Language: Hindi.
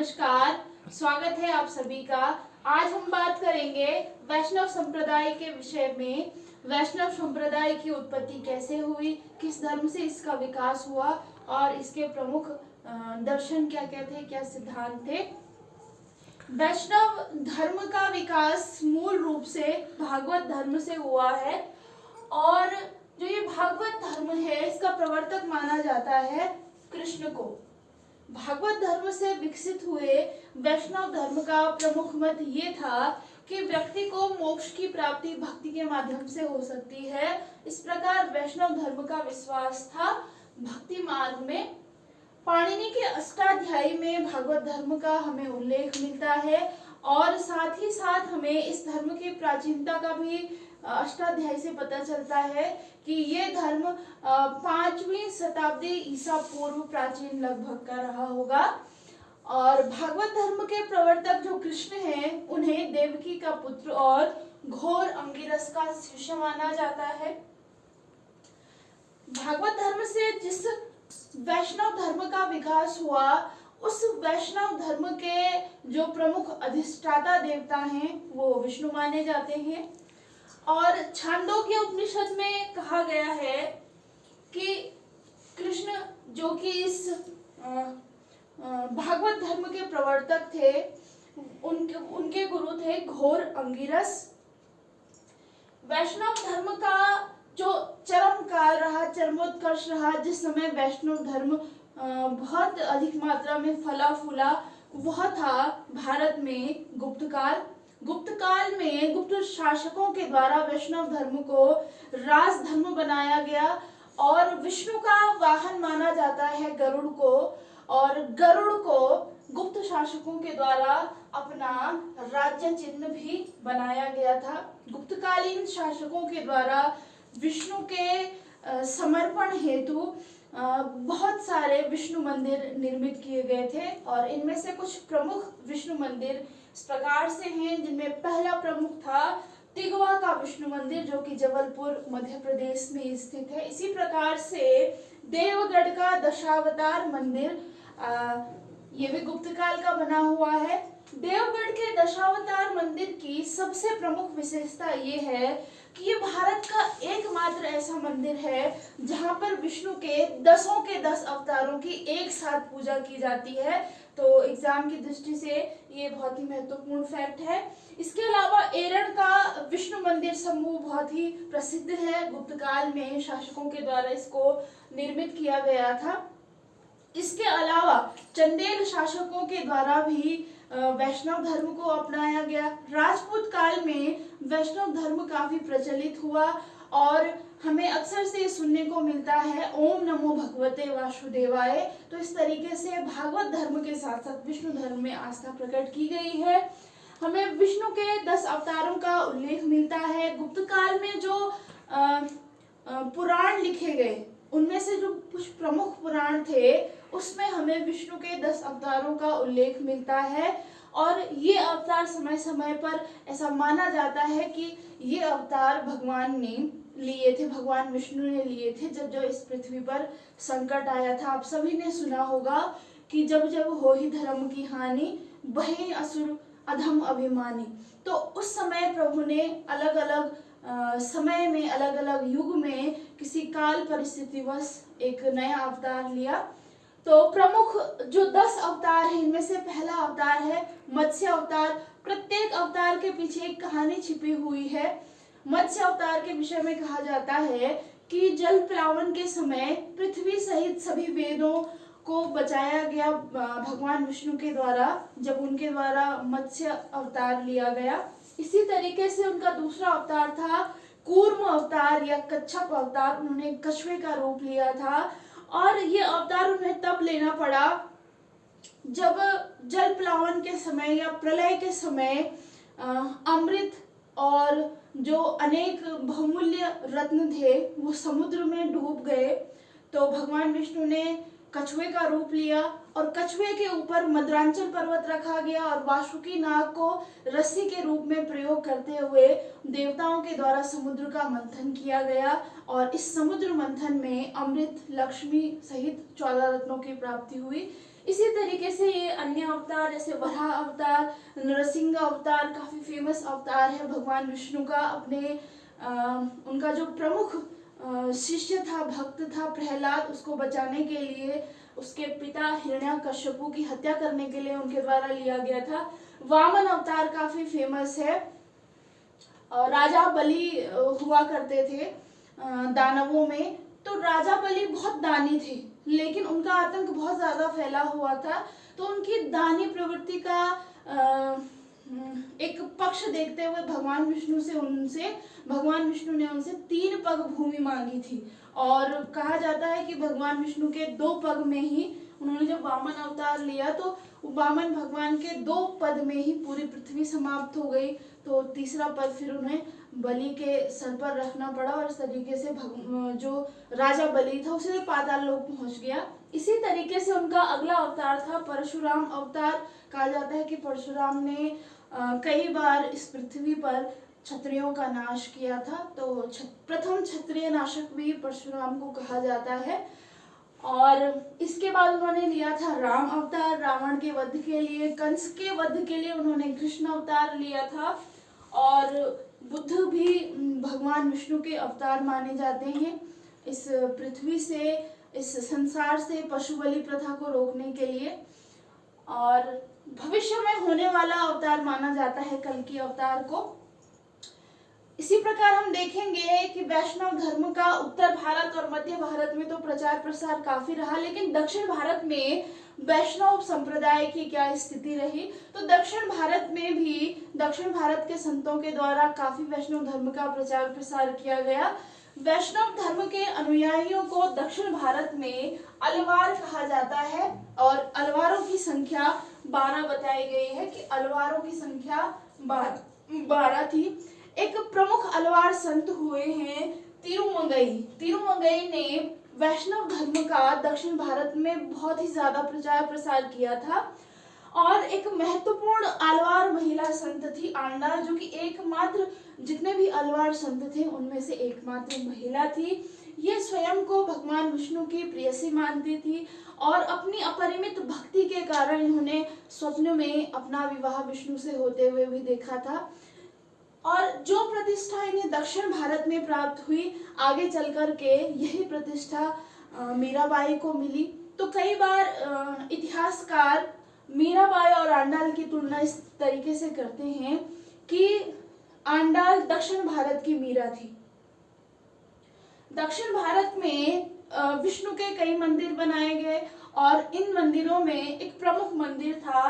नमस्कार, स्वागत है आप सभी का। आज हम बात करेंगे वैष्णव संप्रदाय के विषय में। वैष्णव संप्रदाय की उत्पत्ति कैसे हुई, किस धर्म से इसका विकास हुआ और इसके प्रमुख दर्शन क्या क्या थे, क्या सिद्धांत थे। वैष्णव धर्म का विकास मूल रूप से भागवत धर्म से हुआ है और जो ये भागवत धर्म है इसका प्रवर्तक माना जाता है कृष्ण को। भागवत धर्म से विकसित हुए वैष्णव धर्म का प्रमुख मत ये था कि व्यक्ति को मोक्ष की प्राप्ति भक्ति के माध्यम से हो सकती है। इस प्रकार वैष्णव धर्म का विश्वास था भक्ति मार्ग में। पाणिनि के अष्टाध्यायी में भागवत धर्म का हमें उल्लेख मिलता है और साथ ही साथ हमें इस धर्म की प्राचीनता का भी अष्टाध्यायी से पता चलता है कि ये धर्म 5वीं शताब्दी ईसा पूर्व प्राचीन लगभग का रहा होगा। और भागवत धर्म के प्रवर्तक जो कृष्ण हैं उन्हें देवकी का पुत्र और घोर अंगिरस का शिष्य माना जाता है। भागवत धर्म से जिस वैष्णव धर्म का विकास हुआ उस वैष्णव धर्म के जो प्रमुख अधिष्ठाता देवता हैं वो विष्णु माने जाते हैं। और छांदोग्य उपनिषद में कहा गया है कि कृष्ण जो कि इस भागवत धर्म के प्रवर्तक थे उनके गुरु थे घोर अंगिरस। वैष्णव धर्म का जो चरम काल रहा, चरमोत्कर्ष रहा, जिस समय वैष्णव धर्म बहुत अधिक मात्रा में फला फूला, वह था भारत में गुप्त काल। गुप्त काल में गुप्त शासकों के द्वारा वैष्णव धर्म को राज धर्म बनाया गया और विष्णु का वाहन माना जाता है गरुड़ को, और गरुड़ को गुप्त शासकों के द्वारा अपना राज्य चिन्ह भी बनाया गया था। गुप्तकालीन शासकों के द्वारा विष्णु के समर्पण हेतु बहुत सारे विष्णु मंदिर निर्मित किए गए थे और इनमें से कुछ प्रमुख विष्णु मंदिर इस प्रकार से हैं, जिनमें पहला प्रमुख था तिगवा का विष्णु मंदिर जो कि जबलपुर मध्य प्रदेश में स्थित है। इसी प्रकार से देवगढ़ का दशावतार मंदिर ये भी गुप्त काल का बना हुआ है। देवगढ़ के दशावतार मंदिर की सबसे प्रमुख विशेषता ये है कि ये भारत का एकमात्र ऐसा मंदिर है जहाँ पर विष्णु के 10 अवतारों की एक साथ पूजा की जाती है। तो एग्जाम की दृष्टि से ये बहुत ही महत्वपूर्ण फैक्ट है। इसके अलावा एरण का विष्णु मंदिर समूह बहुत ही प्रसिद्ध है। गुप्त काल में शासकों के द्वारा इसको निर्मित किया गया था। इसके अलावा चंदेल शासकों के द्वारा भी वैष्णव धर्म को अपनाया गया। राजपूत काल में वैष्णव धर्म काफी प्रचलित हुआ और हमें अक्सर से सुनने को मिलता है ओम नमो भगवते वासुदेवाय। तो इस तरीके से भागवत धर्म के साथ साथ विष्णु धर्म में आस्था प्रकट की गई है। हमें विष्णु के 10 अवतारों का उल्लेख मिलता है। गुप्त काल में जो पुराण लिखे गए उनमें से जो कुछ प्रमुख पुराण थे उसमें हमें विष्णु के 10 अवतारों का उल्लेख मिलता है और ये अवतार समय समय पर ऐसा माना जाता है कि ये अवतार भगवान ने लिए थे, भगवान विष्णु ने लिए थे जब जो इस पृथ्वी पर संकट आया था। आप सभी ने सुना होगा कि जब जब हो ही धर्म की हानि बहे असुर अधम अभिमानी। तो उस समय प्रभु ने अलग अलग समय में अलग अलग युग में किसी काल परिस्थितिवश एक नया अवतार लिया। तो प्रमुख जो 10 अवतार हैं इनमें से पहला अवतार है मत्स्य अवतार। प्रत्येक अवतार के पीछे एक कहानी छिपी हुई है। मत्स्य अवतार के विषय में कहा जाता है कि जल प्लावन के समय पृथ्वी सहित सभी वेदों को बचाया गया भगवान विष्णु के द्वारा जब उनके द्वारा मत्स्य अवतार लिया गया। इसी तरीके से उनका दूसरा अवतार था कूर्म अवतार या कच्छप अवतार। उन्होंने कछुए का रूप लिया था और ये अवतार उन्हें तब लेना पड़ा जब जल प्लावन के समय या प्रलय के समय अमृत और जो अनेक बहुमूल्य रत्न थे वो समुद्र में डूब गए। तो भगवान विष्णु ने कछुए का रूप लिया और कछुए के ऊपर मद्रांचल पर्वत रखा गया और वासुकी नाग को रस्सी के रूप में प्रयोग करते हुए देवताओं के द्वारा समुद्र का मंथन किया गया और इस समुद्र मंथन में अमृत, लक्ष्मी सहित 14 रत्नों की प्राप्ति हुई। इसी तरीके से ये अन्य अवतार जैसे वराह अवतार, नरसिंह अवतार काफी फेमस अवतार है भगवान विष्णु का। अपने उनका जो प्रमुख शिष्य था, भक्त था प्रहलाद, उसको बचाने के लिए उसके पिता हिरण्याकश्यपु की हत्या करने के लिए उनके द्वारा लिया गया था। वामन अवतार काफी फेमस है। राजा बलि हुआ करते थे दानवों में, तो राजा बलि बहुत दानी थे, लेकिन उनका आतंक बहुत ज्यादा फैला हुआ था। तो उनकी दानी प्रवृत्ति का एक पक्ष देखते हुए भगवान विष्णु ने उनसे 3 पग भूमि मांगी थी। और कहा जाता है कि भगवान विष्णु के 2 पग में ही, उन्होंने जब वामन अवतार लिया तो वामन भगवान के 2 पद में ही पूरी पृथ्वी समाप्त हो गई। तो तीसरा पद फिर उन्हें बलि के सर पर रखना पड़ा और इस तरीके से जो राजा बलि था उसे पाताल लोक पहुंच गया। इसी तरीके से उनका अगला अवतार था परशुराम अवतार। कहा जाता है कि परशुराम ने कई बार इस पृथ्वी पर क्षत्रियों का नाश किया था। तो प्रथम क्षत्रिय नाशक भी परशुराम को कहा जाता है। और इसके बाद उन्होंने लिया था राम अवतार, रावण के वध के लिए। कंस के वध के लिए उन्होंने कृष्ण अवतार लिया था। और बुद्ध भी भगवान विष्णु के अवतार माने जाते हैं। इस पृथ्वी से, इस संसार से पशु बलि प्रथा को रोकने के लिए। और भविष्य में होने वाला अवतार माना जाता है कल्कि अवतार को। इसी प्रकार हम देखेंगे कि वैष्णव धर्म का उत्तर भारत और मध्य भारत में तो प्रचार प्रसार काफी रहा, लेकिन दक्षिण भारत में वैष्णव संप्रदाय की क्या स्थिति रही। तो दक्षिण भारत में भी दक्षिण भारत के संतों के द्वारा काफी वैष्णव धर्म का प्रचार प्रसार किया गया। वैष्णव धर्म के अनुयायियों को दक्षिण भारत में अलवार कहा जाता है। और अलवारों की संख्या 12 बताई गई है कि अलवारों की संख्या 12 थी। एक प्रमुख अलवार संत हुए हैं तिरुमंगई। तिरुमंगई ने वैष्णव धर्म का दक्षिण भारत में बहुत ही ज्यादा प्रचार प्रसार किया था। और एक महत्वपूर्ण अलवार महिला संत थी आंडाल, जो कि एकमात्र, जितने भी अलवार संत थे उनमें से एकमात्र महिला थी। ये स्वयं को भगवान विष्णु की प्रेयसी मानती थी और अपनी अपरिमित भक्ति के कारण इन्होंने स्वप्न में अपना विवाह विष्णु से होते हुए भी देखा था। और जो प्रतिष्ठा इन्हें दक्षिण भारत में प्राप्त हुई, आगे चल कर के यही प्रतिष्ठा मीराबाई को मिली। तो कई बार इतिहासकार मीराबाई और आंडाल की तुलना इस तरीके से करते हैं कि आंडाल दक्षिण भारत की मीरा थी। दक्षिण भारत में विष्णु के कई मंदिर बनाए गए और इन मंदिरों में एक प्रमुख मंदिर था